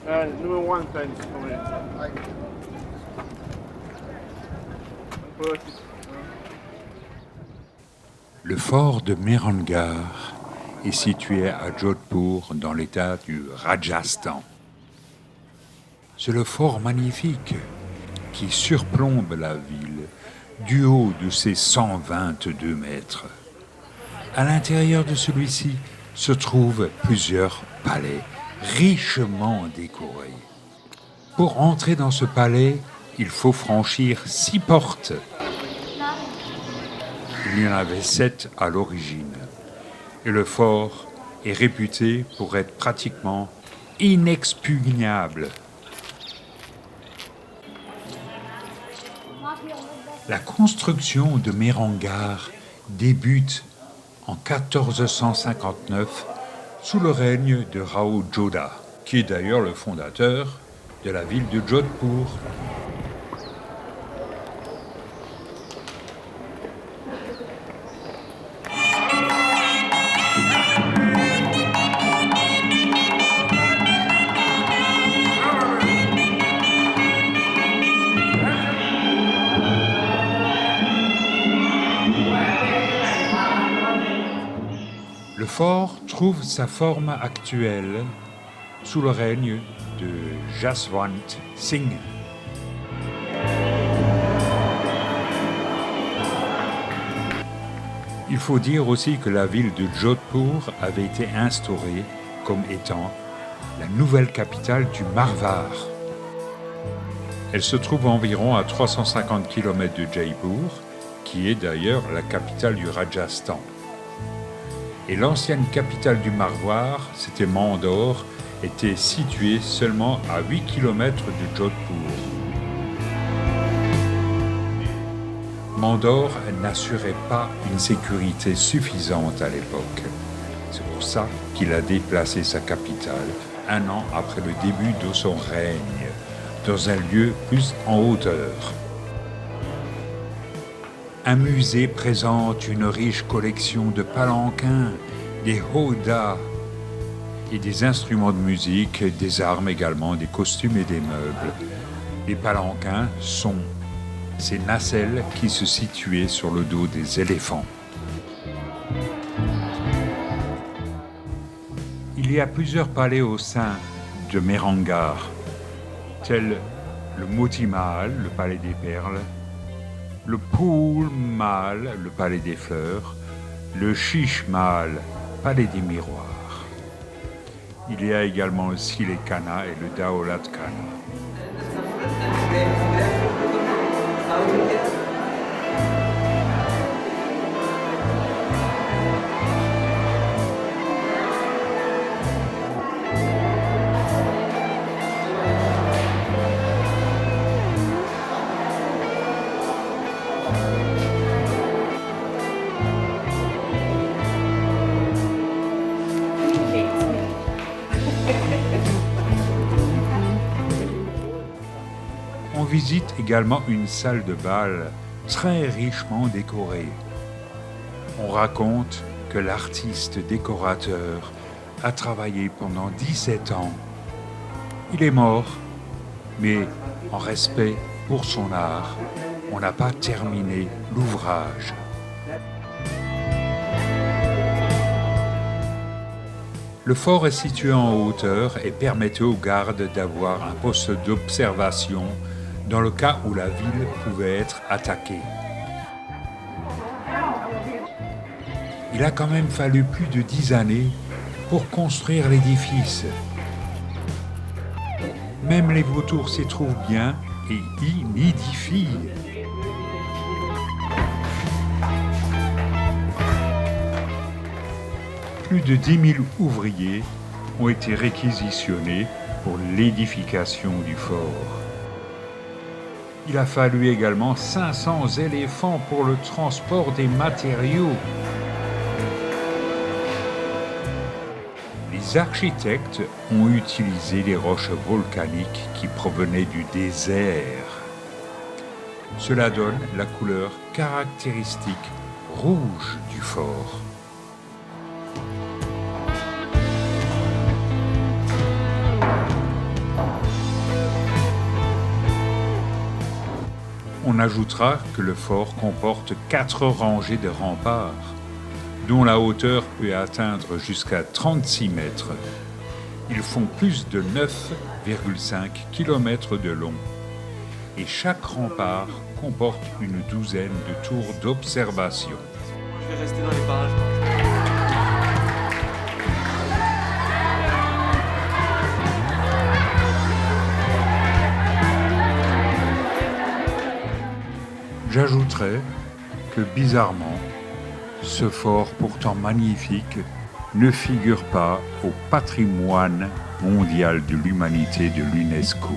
Number one time. Le fort de Mehrangarh est situé à Jodhpur dans l'état du Rajasthan. C'est le fort magnifique qui surplombe la ville du haut de ses 122 mètres. À l'intérieur de celui-ci se trouvent plusieurs palais richement décorés. Pour entrer dans ce palais, il faut franchir 6 portes. Il y en avait 7 à l'origine. Et le fort est réputé pour être pratiquement inexpugnable. La construction de Mehrangarh débute en 1459 sous le règne de Rao Jodha, qui est d'ailleurs le fondateur de la ville de Jodhpur. Le fort trouve sa forme actuelle sous le règne de Jaswant Singh. Il faut dire aussi que la ville de Jodhpur avait été instaurée comme étant la nouvelle capitale du Marwar. Elle se trouve environ à 350 km de Jaipur, qui est d'ailleurs la capitale du Rajasthan. Et l'ancienne capitale du Marwar, c'était Mandore, était située seulement à 8 km de Jodhpur. Mandore n'assurait pas une sécurité suffisante à l'époque. C'est pour ça qu'il a déplacé sa capitale 1 an après le début de son règne, dans un lieu plus en hauteur. Un musée présente une riche collection de palanquins, des howdahs et des instruments de musique, des armes également, des costumes et des meubles. Les palanquins sont ces nacelles qui se situaient sur le dos des éléphants. Il y a plusieurs palais au sein de Mehrangarh, tels le Moti Mahal, le palais des perles, le Phul Mahal, le palais des fleurs, le Shish Mahal, palais des miroirs. Il y a également le Sile Khana et le Daulat Khana. On visite également une salle de bal très richement décorée. On raconte que l'artiste décorateur a travaillé pendant 17 ans. Il est mort, mais en respect pour son art, on n'a pas terminé l'ouvrage. Le fort est situé en hauteur et permettait aux gardes d'avoir un poste d'observation dans le cas où la ville pouvait être attaquée. Il a quand même fallu plus de 10 années pour construire l'édifice. Même les vautours s'y trouvent bien et y nidifient. Plus de 10 000 ouvriers ont été réquisitionnés pour l'édification du fort. Il a fallu également 500 éléphants pour le transport des matériaux. Les architectes ont utilisé des roches volcaniques qui provenaient du désert. Cela donne la couleur caractéristique rouge du fort. On ajoutera que le fort comporte 4 rangées de remparts, dont la hauteur peut atteindre jusqu'à 36 mètres. Ils font plus de 9,5 km de long. Et chaque rempart comporte une douzaine de tours d'observation. Je vais rester dans les parages. J'ajouterais que bizarrement, ce fort pourtant magnifique ne figure pas au patrimoine mondial de l'humanité de l'UNESCO.